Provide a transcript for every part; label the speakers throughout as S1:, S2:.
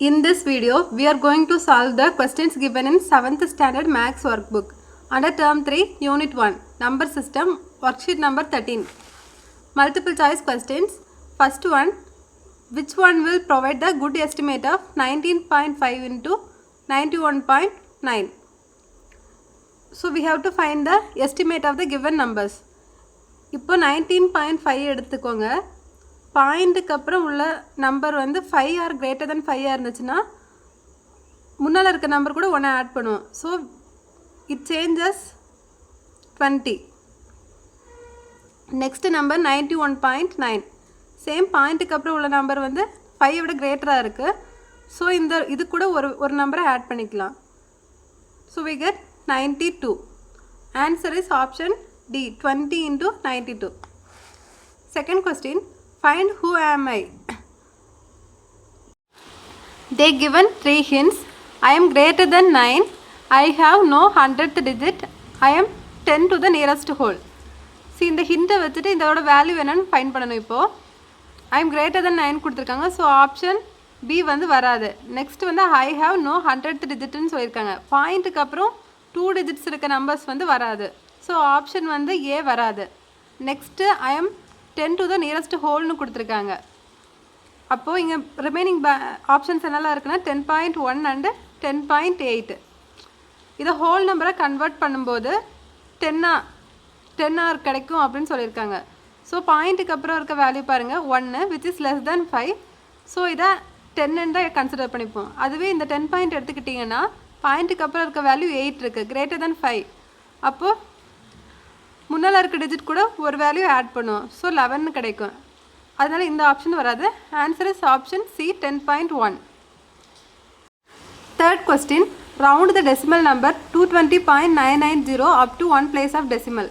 S1: In this video, we are going to solve the questions given in 7th standard Maths workbook under term 3, unit 1, number system, worksheet number 13. Multiple choice questions. First one, which one will provide the good estimate of 19.5 into 91.9? So we have to find the estimate of the given numbers. இப்போ 19.5 எடுத்துக்கோங்க. பாயிண்ட்டுக்கு அப்புறம் உள்ள number வந்து 5 R greater than 5 இருந்துச்சுன்னா முன்னால் இருக்க number கூட ஒன்று ஆட் பண்ணுவோம். So it changes 20. Next number 91.9. Same பாயிண்ட்டுக்கு அப்புறம் உள்ள நம்பர் வந்து 5 விட கிரேட்டராக இருக்குது. ஸோ இது கூட ஒரு நம்பரை ஆட் பண்ணிக்கலாம். So we get 92. Answer is option D, 20 into 92. Second question, find who am I. They given 3 hints. I am greater than 9. I have no 100th digit. I am 10 to the nearest whole. See, இந்த ஹிண்ட்டை வச்சுட்டு இதோட value என்னன்னு find பண்ணணும். இப்போது I am greater than 9 கொடுத்துருக்காங்க. So option B வந்து வராது. Next வந்து I have no 100th digitன்னு சொல்லியிருக்காங்க. பாயிண்ட்டுக்கு அப்புறம் 2 digits இருக்க நம்பர்ஸ் வந்து வராது. ஸோ ஆப்ஷன் வந்து ஏ வராது. Next I am 10 to the nearest wholeனு கொடுத்துருக்காங்க. அப்போது இங்கே ரிமைனிங் ஆப்ஷன்ஸ் என்னெல்லாம் இருக்குன்னா 10.1 அண்டு 10.8. இதை ஹோல் நம்பரை கன்வெர்ட் பண்ணும்போது 10 கிடைக்கும் அப்படின்னு சொல்லியிருக்காங்க. ஸோ பாயிண்ட்டுக்கு அப்புறம் இருக்க வேல்யூ பாருங்கள் 1 which is less than 5. So இதை 10 தான் கன்சிடர் பண்ணிப்போம். அதுவே இந்த 10 பாயிண்ட் எடுத்துக்கிட்டிங்கன்னா பாயிண்ட்டுக்கு அப்புறம் இருக்க வேல்யூ 8 இருக்குது, கிரேட்டர் தென் 5. அப்போது முன்னால் இருக்க டிஜிட் கூட ஒரு வேல்யூ ஆட் பண்ணுவோம். ஸோ 11 கிடைக்கும். அதனால் இந்த ஆப்ஷன் வராது. Answer is option C, 10.1. Third question, round the decimal number 220.990 up to one place of decimal.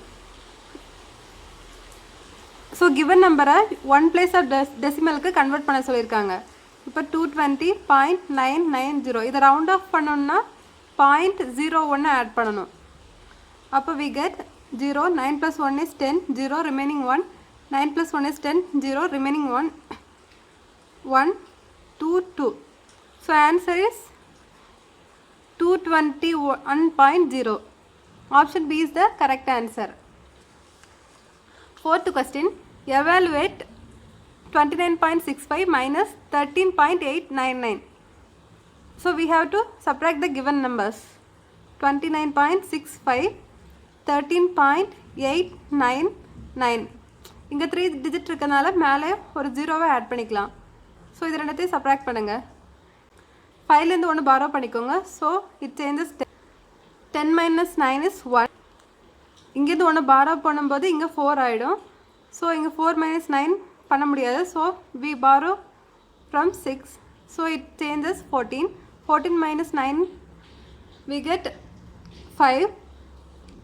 S1: So given நம்பரை ஒன் பிளேஸ் ஆஃப் டெசிமலுக்கு கன்வெர்ட் பண்ண சொல்லியிருக்காங்க. இப்போ 220.990 இதை ரவுண்ட் ஆஃப் பண்ணணும்னா 0.01 ஆட் பண்ணணும். அப்போ we get 0, 9 plus 1 is 10, 0 remaining 1, 9 plus 1 is 10, 0 remaining 1, 1, 2, 2. So answer is 221.0. Option B is the correct answer. Fourth question, evaluate 29.65 minus 13.899. So we have to subtract the given numbers. 29.65, 13.899. இங்கே 3 digit இருக்கனால மேலே ஒரு ஜீரோவை add பண்ணிக்கலாம். So இது ரெண்டத்தையும் subtract பண்ணுங்கள். 5லேருந்து 1 borrow பண்ணிக்கோங்க. So it changes 10 minus 9 is 1. இங்கேருந்து 1 பாரோ பண்ணும்போது இங்கே 4 ஆகிடும். ஸோ இங்கே 4 minus 9 பண்ண முடியாது. So we borrow from 6. So it changes 14. 14 minus 9 we get 5.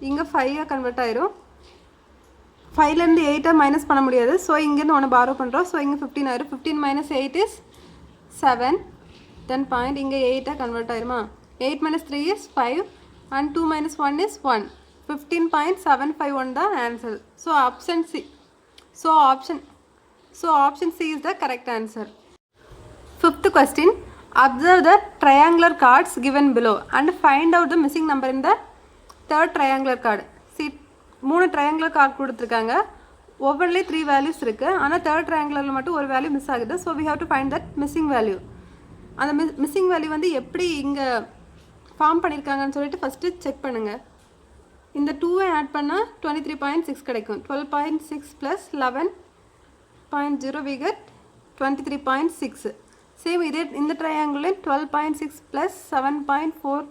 S1: இங்கே 5 கன்வெர்ட் ஆயிரும். 5லேருந்து 8 மைனஸ் பண்ண முடியாது. ஸோ இங்கேருந்து 1 பாரோ பண்ணுறோம். ஸோ இங்கே 15 ஆயிரும். 15 minus 8 is 7. தென் பாயிண்ட் இங்கே 8 கன்வெர்ட் ஆயிருமா. 8 minus 3 is 5 and 2 minus 1 is 1. 15.751 தான் answer. So option C. So option C is the correct answer. Fifth question, observe the triangular cards given below and find out the missing number in the third triangular card. See, 3 triangular card கொடுத்துருக்காங்க. ஒவ்வொன்றிலே 3 values இருக்குது. ஆனால் third ட்ரையாங்குலரில் மட்டும் ஒரு value miss ஆகுது. So we have to find that missing value. அந்த missing value வந்து எப்படி இங்கே ஃபார்ம் பண்ணியிருக்காங்கன்னு சொல்லிட்டு ஃபஸ்ட்டு செக் பண்ணுங்கள். இந்த 2 ஆட் பண்ணால் 23.6 கிடைக்கும். 12.6 + 11.0 we get 23.6. சேம் இதே இந்த ட்ரையாங்குலர் 12.6 + 7.4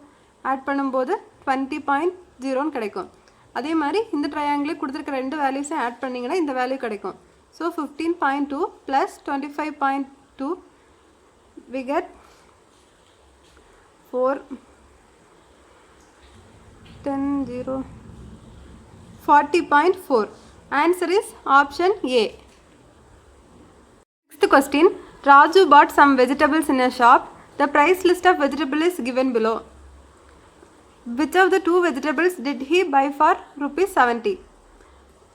S1: ஆட் பண்ணும்போது 20.0 கிடைக்கும். அதே மாதிரி இந்த ட்ரையாங்கில் கொடுத்துருக்க 2 வேல்யூஸை ஆட் பண்ணிங்கன்னா இந்த வேல்யூ கிடைக்கும். So 15.2 + 25.2 we get 4, 10, 0, 40.4. Answer is option A. Sixth question, Raju bought some vegetables in a shop. The price list of vegetables is given below. Which of the 2 vegetables did he buy for ₹70?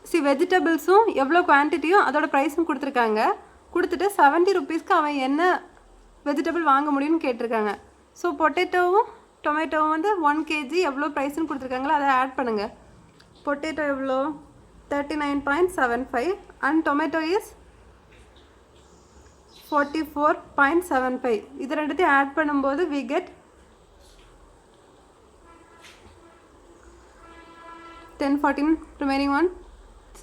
S1: See, வெஜிடபிள்ஸும் எவ்வளோ குவான்டிட்டியும் அதோட ப்ரைஸும் கொடுத்துருக்காங்க. கொடுத்துட்டு 70 rupeesக்கு அவன் என்ன vegetable வாங்க முடியும்னு கேட்டிருக்காங்க. ஸோ பொட்டேட்டோவும் டொமேட்டோவும் வந்து 1 kg எவ்வளோ ப்ரைஸ்ன்னு கொடுத்துருக்காங்களோ அதை ஆட் பண்ணுங்கள். பொட்டேட்டோ எவ்வளோ 39.75 அண்ட் டொமேட்டோ இஸ் 44.75. இது ரெண்டுத்தையும் ஆட் பண்ணும்போது we get 10, 14, remaining 1,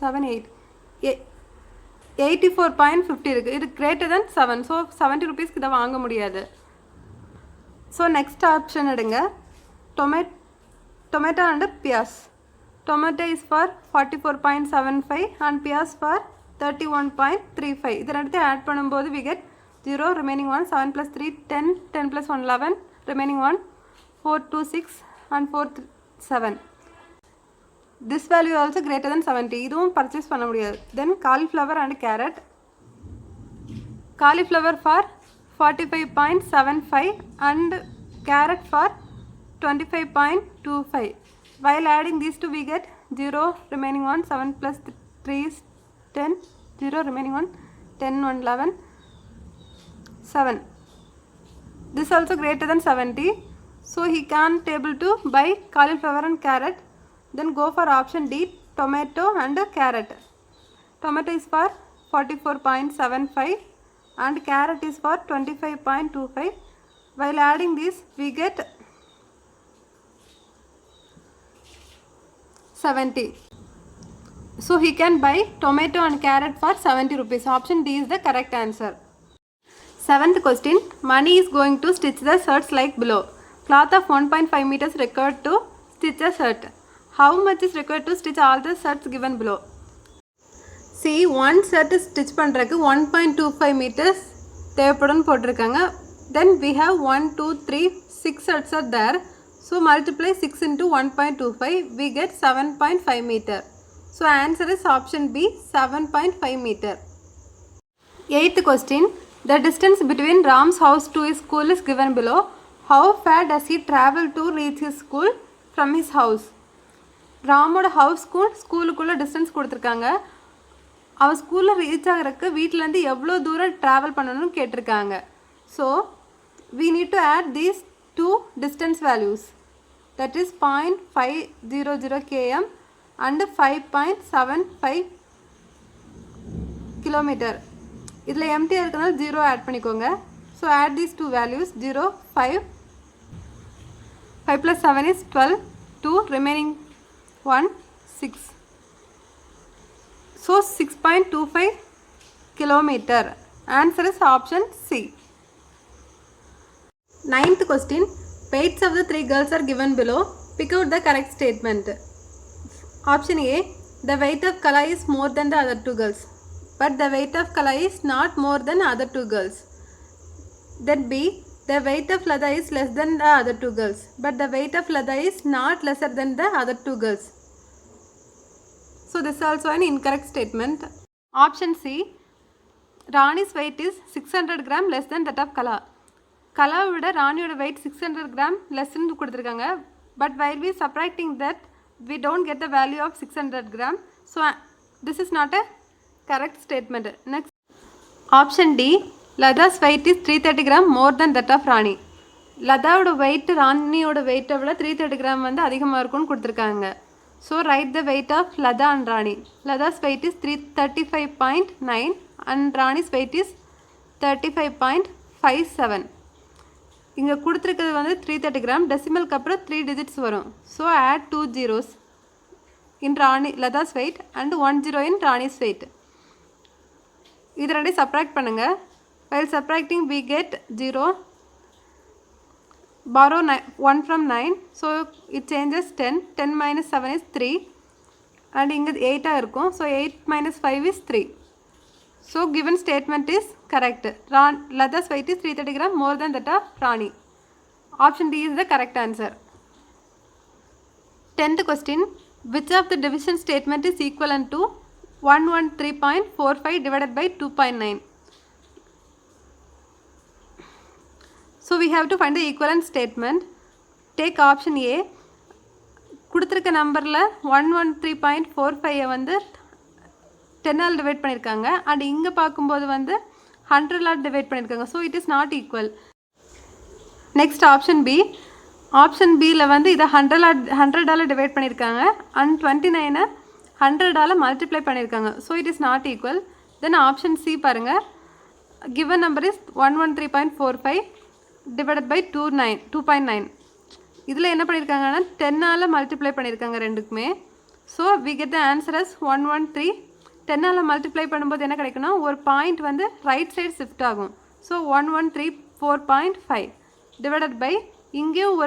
S1: 7, 8, 84.50 இருக்குது. இது greater than 7. ஸோ 70 rupeesக்கு இதை வாங்க முடியாது. ஸோ நெக்ஸ்ட் ஆப்ஷன் எடுங்க. Tomato and Beas. Tomato is for 44.75 and Beas for 31.35. இது ரெண்டுத்தையும் ஆட் பண்ணும்போது we get 0, remaining 1, 7 plus 3, 10, 10 plus 1, 11, remaining 1, 4, 2, 6 and 4, 7. This value also greater than 70. இதுவும் பர்ச்சேஸ் பண்ண முடியாது. Then cauliflower and carrot. Cauliflower for 45.75 and carrot for 25.25. While adding these two we get 0, remaining 1, 7 plus 3 is 10, 0, remaining 1, 10, 1, 11, 7. This also greater than 70. So he can't able to buy cauliflower and carrot. Then go for option D, tomato and carrot. Tomato is for 44.75 and carrot is for 25.25. While adding this we get 70. So he can buy tomato and carrot for 70 rupees. Option D is the correct answer. 7th question. Mani is going to stitch the shirts like below. Cloth of 1.5 meters required to stitch a shirt. How much is required to stitch all the shirts given below? See, one shirt stitch பண்றதுக்கு 1.25 meters தேவைப்படும்னு போட்டிருக்காங்க. Then we have 1, 2, 3, 6 shirts are there. So multiply 6 into 1.25, we get 7.5 meter. So answer is option B, 7.5 meter. 8th question. The distance between Ram's house to his school is given below. How far does he travel to reach his school from his house? ராமோட ஹவுஸ்க்கும் ஸ்கூலுக்குள்ளே distance கொடுத்துருக்காங்க. அவன் ஸ்கூலில் reach ஆகிறதுக்கு வீட்டிலேருந்து எவ்வளோ தூரம் ட்ராவல் பண்ணணும்னு கேட்டிருக்காங்க. So we need to add these two distance values, that is 0.500 km and 5.75 km. இதில் எம்டியாக இருக்கிறதுனால 0 ஆட் பண்ணிக்கோங்க. So add these two values, 0, 5 plus 7 is 12, 2, remaining 1, 6. So 6.25 kilometer. Answer is option C. 9th question. Weights of the 3 girls are given below. Pick out the correct statement. Option A. The weight of Kala is more than the other 2 girls. But the weight of Kala is not more than other 2 girls. Then B. The weight of Lada is less than the other 2 girls. But the weight of Lada is not lesser than the other 2 girls. So this is also an incorrect statement. Option C. Rani's weight is 600 gram less than that of Kala. Kala விட ராணியோட weight 600 gram less ன்னு கொடுத்துருக்காங்க. But while we subtracting that, we don't get the value of 600 gram. So this is not a correct statement. Next, option D. Lada's weight is 330 gram more than that of Rani. லதாவோட weight ராணியோட weight விட 330 gram வந்து அதிகமாக இருக்கும்னு கொடுத்துருக்காங்க. So write the weight of Lada and Rani. Lada's weight is 335.9 and Rani's weight is 35.57. இங்கே கொடுத்துருக்கிறது வந்து 330 gram. டெசிமலுக்கு அப்புறம் 3 digits வரும். So add 2 zeros in Lada's weight and 1 zero in Rani's weight. இது ரெண்டையும் சப்ராக்ட் பண்ணுங்க. While subtracting we get 0. Borrow 1 from 9. So it changes 10. 10 minus 7 is 3. And இங்கே 8 இருக்கும். So 8 minus 5 is 3. So given statement is correct. Lada's weight is 330 gram more than that of Rani. Option D is the correct answer. 10th question. Which of the division statement is equivalent to 113.45 divided by 2.9? So we have to find the equivalent statement. Take option A. கொடுத்துருக்க நம்பரில் 113.45 வந்து 10ஆல் divide பண்ணியிருக்காங்க. And இங்கே பார்க்கும்போது வந்து 100 divide பண்ணியிருக்காங்க. So it is not equal. Next option B. Option பியில் வந்து இதை 100 டிவைட் பண்ணியிருக்காங்க அண்ட் 29 100 மல்டிப்ளை பண்ணியிருக்காங்க. So it is not equal. Then option C பாருங்கள். given number is 113.45 divided by 2.9. இதில் என்ன பண்ணியிருக்காங்கன்னா 10 மல்டிப்ளை பண்ணியிருக்காங்க ரெண்டுக்குமே. So we get the answer as 113. 10 மல்டிப்ளை பண்ணும்போது என்ன கிடைக்குன்னா ஒரு பாயிண்ட் வந்து ரைட் சைடு ஷிஃப்ட் ஆகும். ஸோ 1134.5 டிவைடட் பை இங்கேயும்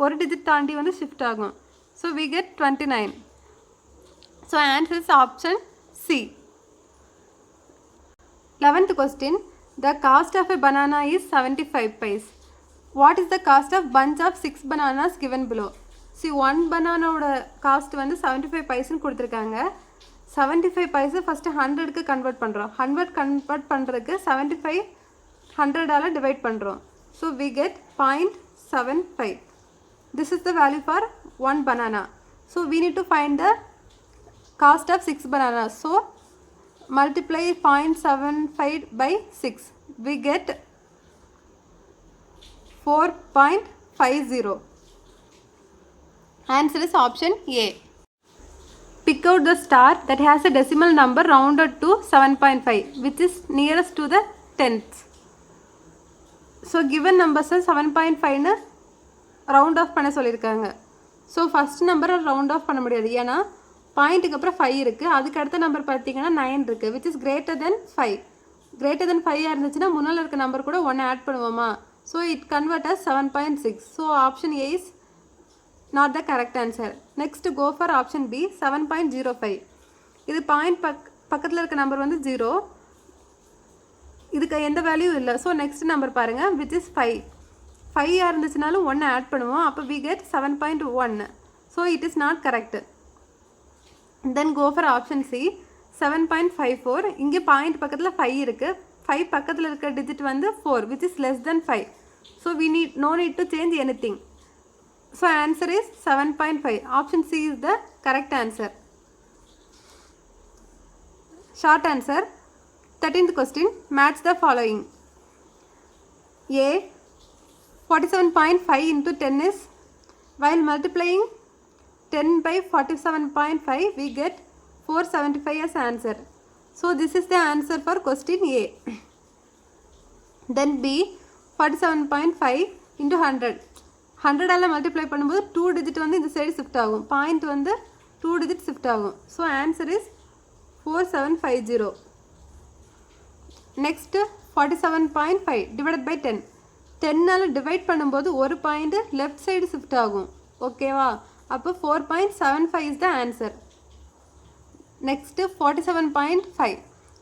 S1: ஒரு டிஜிட் தாண்டி வந்து ஷிஃப்ட் ஆகும். So we get 29. So answer is option C. 11th question. The cost of a banana is 75 paise. What is the cost of bunch of 6 bananas given below? See, one banana oda cost வந்து 75 paise கொடுத்திருக்காங்க. 75 paise first 100க்கு convert பண்ணுறோம். 100 convert பண்ணுறதுக்கு 75 100 divide பண்ணுறோம். So we get 0.75. This is the value for one banana. So we need to find the cost of 6 bananas. So multiply 0.75 by 6. We get 4.50. Answer is option A. Pick out the star that has a decimal number rounded to 7.5 which is nearest to the 10th. So given numbers 7.5 னு round off பண்ண சொல்லியிருக்காங்க. So first நம்பரை round of பண்ண முடியாது, ஏன்னா பாயிண்ட்டுக்கு அப்புறம் 5 இருக்குது. அதுக்கு அடுத்த நம்பர் பார்த்தீங்கன்னா 9 இருக்குது, which is greater than 5. Greater than 5 இருந்துச்சுன்னா முன்னால் இருக்க நம்பர் கூட 1 ஆட் பண்ணுவோமா? So it convert as 7.6. So option A is not the correct answer. Next go for option B 7.05. இது பாயிண்ட் பக்கத்தில் இருக்க நம்பர் வந்து 0, இதுக்கு எந்த வேல்யூ இல்லை. ஸோ நெக்ஸ்ட் நம்பர் பாருங்கள், விச் இஸ் 5. 5 இருந்துச்சுனாலும் 1 ஆட் பண்ணுவோம், அப்போ we get 7.1. So it is not correct. Then go for option C 7.54. இங்கே பாயிண்ட் பக்கத்தில் 5 இருக்குது. 5 பக்கத்தில் இருக்க டிஜிட் வந்து 4 which is less than 5. So we no need to change anything. So answer is 7.5. Option C is the correct answer. Short answer. 13th question. Match the following. A. 47.5 into 10 is, while multiplying 10 by 47.5 we get 475 as answer. So this is the answer for question A. Then B. 47.5 into 100. 100 multiply பண்ணும்போது 2 digit வந்து இந்த side shift ஆகும், point வந்து 2 digit shift ஆகும். So answer is 4750. Next 47.5 divided by 10. 10 divide பண்ணும்போது ஒரு point left side shift ஆகும், ஓகேவா? அப்போ 4.75 is the answer. Next 47.5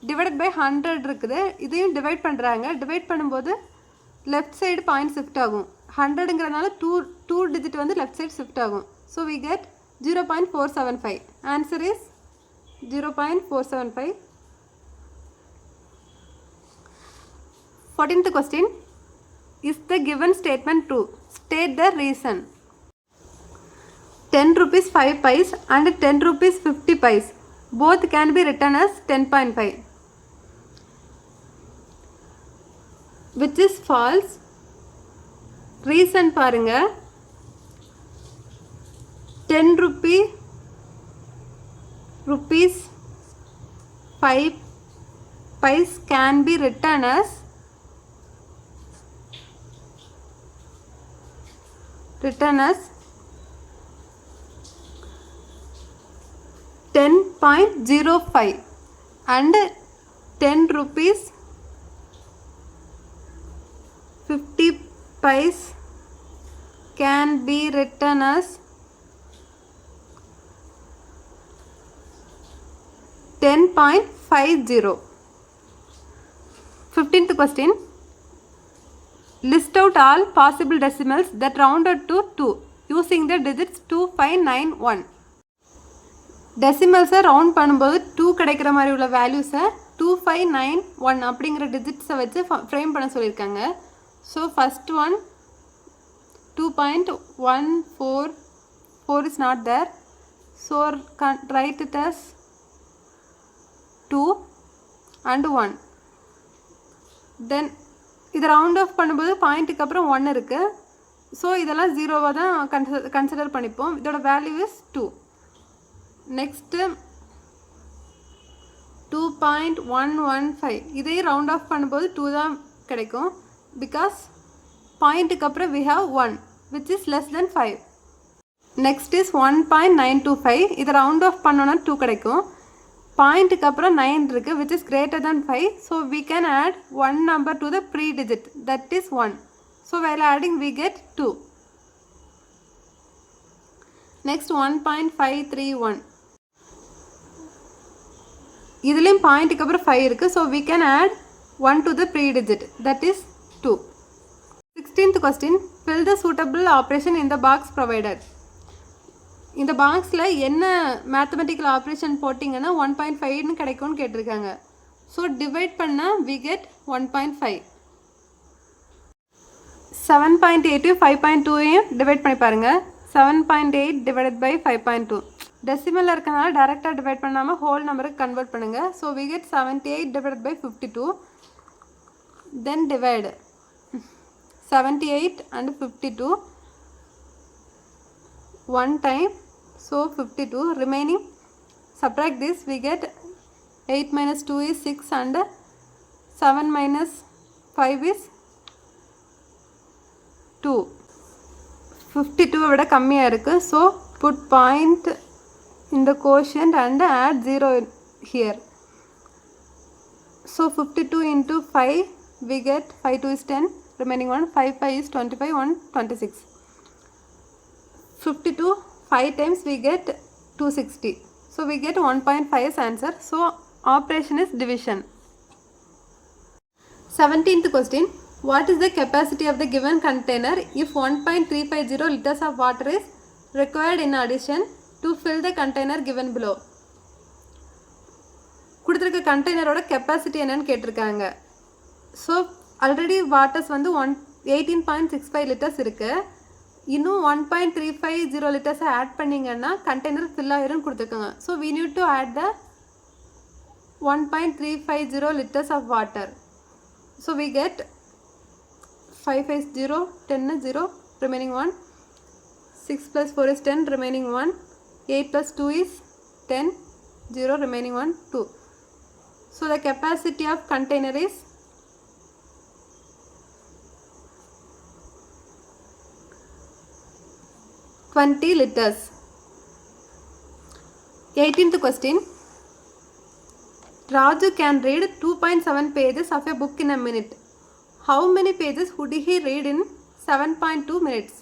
S1: divided by 100 இருக்குது, இதையும் டிவைட் பண்ணுறாங்க. டிவைட் பண்ணும்போது லெஃப்ட் சைடு பாயிண்ட் ஷிஃப்ட் ஆகும். 100ங்கிறதுனால 2 டிஜிட் வந்து லெஃப்ட் சைடு ஷிஃப்ட் ஆகும். So we get 0.475. Answer is 0.475. 14th question. Is the given statement true? State the reason. 10 rupees 5 paise and 10 rupees 50 paise both can be written as 10.5. Which is false. Reason பாருங்க. 10 rupees 5 paise can be written as 10.05 and 10 rupees 50 paise can be written as 10.50. 15th question. List out all possible decimals that rounded to 2 using the digits 2591. டெசிமல்ஸை round பண்ணும்போது 2 கிடைக்கிற மாதிரி உள்ள வேல்யூஸை 2591 அப்படிங்கிற டிஜிட்ஸை வச்சு frame பண்ண சொல்லியிருக்காங்க. So first one 2.144 is not there. So write it as 2 and 1. Then இதை ரவுண்ட் ஆஃப் பண்ணும்போது பாயிண்ட்டுக்கு அப்புறம் 1 இருக்குது. ஸோ இதெல்லாம் ஜீரோவாக தான் கன்சிடர் பண்ணிப்போம். இதோட வேல்யூ இஸ் 2. நெக்ஸ்ட்டு 2.115 இதையும் ரவுண்ட் ஆஃப் பண்ணும்போது 2 தான் கிடைக்கும். பிகாஸ் பாயிண்ட்டுக்கு அப்புறம் we have 1 which is less than 5. Next is 1.925 இதை ரவுண்ட் ஆஃப் பண்ணோன்னா 2 கிடைக்கும். பாயிண்ட்டுக்கு அப்புறம் 9 இருக்குது which is greater than 5. So we can add one number to the pre-digit, that is 1. So while adding we get 2. Next 1.531 இதுலேயும் பாயிண்ட்டுக்கு அப்புறம் 5 இருக்குது. So we can add 1 to the pre-digit, that is 2. 16th question, fill the suitable operation in the box provided. இந்த பாக்ஸில் என்ன mathematical operation போட்டிங்கன்னா 1.5ன்னு கிடைக்கும்னு கேட்டிருக்காங்க. ஸோ டிவைட் பண்ணால் we get 1.5. 7.8 5.2ஐயும் டிவைட் பண்ணி பாருங்கள். 7.8 டிவைடட் பை 5.2 டெசிமலில் இருக்கனால டேரெக்டாக டிவைட் பண்ணாமல் ஹோல் நம்பருக்கு கன்வெர்ட் பண்ணுங்கள். So we get 78 divided by 52. Then divide 78 and 52 one time. So 52 remaining. Subtract this, we get 8 minus 2 is 6 and 7 minus 5 is 2. 52 விட கம்மியாக இருக்குது. So put point in the quotient and add 0 here. So 52 into 5 we get 5 2 is 10, remaining 1 5 5 is 25, 1 26. 52 5 times we get 260. So we get 1.5 as answer. So operation is division. 17th question, what is the capacity of the given container if 1.350 liters of water is required in addition to fill the container given below? கொடுத்துருக்க கண்டெய்னரோட capacity என்னன்னு கேட்டிருக்காங்க. So already waters வந்து 18.65 litres இருக்குது. இன்னும் 1.350 லிட்டர்ஸை add பண்ணிங்கன்னா container fill ஆகிரும்னு கொடுத்துருக்காங்க. So we need to add the 1.350 liters of water. So we get 5 5 is 0, 10 is 0, remaining 1. 6 plus 4 is 10, remaining 1. 8 plus 2 is 10, 0, remaining 1, 2. So the capacity of container is 20 liters. 18th question, Raju can read 2.7 pages of a book in a minute. How many pages would he read in 7.2 minutes?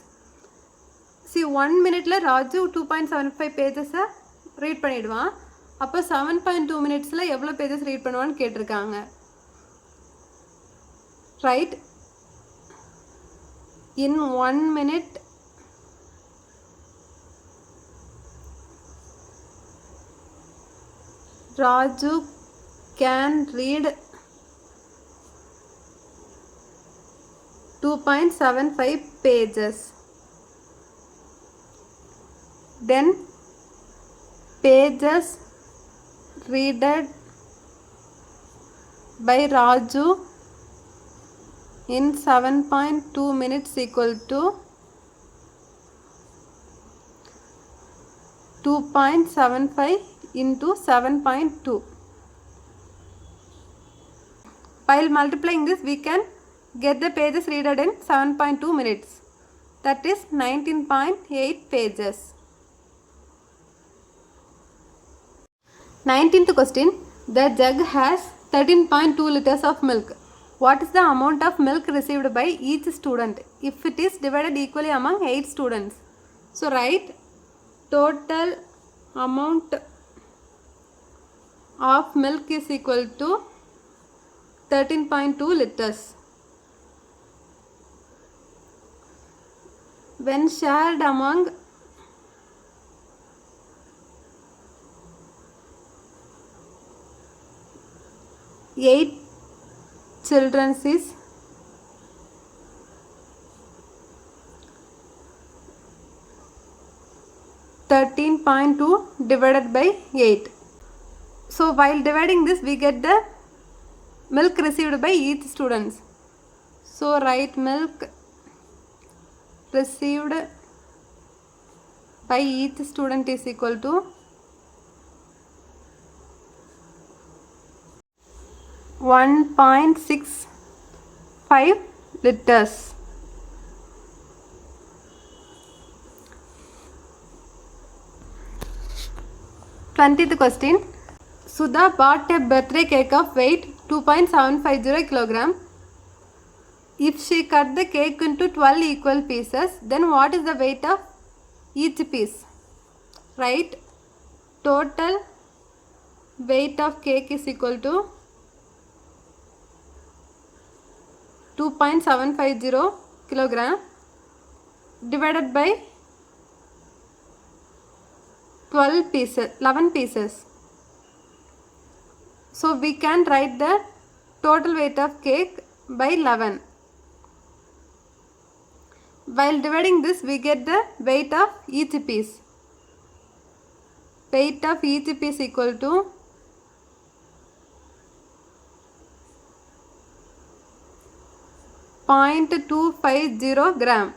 S1: See, 1 minute Raju 2.75 பேஜஸை read பண்ணிடுவான். அப்போ 7.2 மினிட்ஸில் எவ்வளோ pages read பண்ணுவான்னு கேட்டிருக்காங்க. Right, in 1 minute Raju can read 2.75 pages. Then pages readed by Raju in 7.2 minutes equal to 2.75 into 7.2. While multiplying this, we can get the pages readed in 7.2 minutes. That is 19.8 pages. 19th question, the jug has 13.2 liters of milk. What is the amount of milk received by each student if it is divided equally among 8 students? So write total amount of milk is equal to 13.2 liters. When shared among 8 children is 13.2 divided by 8. So while dividing this, we get the milk received by each student. So write milk received by each student is equal to 1.65 liters. 20th question. Sudha bought a birthday cake of weight 2.750 kilogram. If she cut the cake into 12 equal pieces, then what is the weight of each piece? Write total weight of cake is equal to 2.750 kilogram divided by 11 pieces. So we can write the total weight of cake by 11. While dividing this, we get the weight of each piece. Weight of each piece equal to 0.250 gram.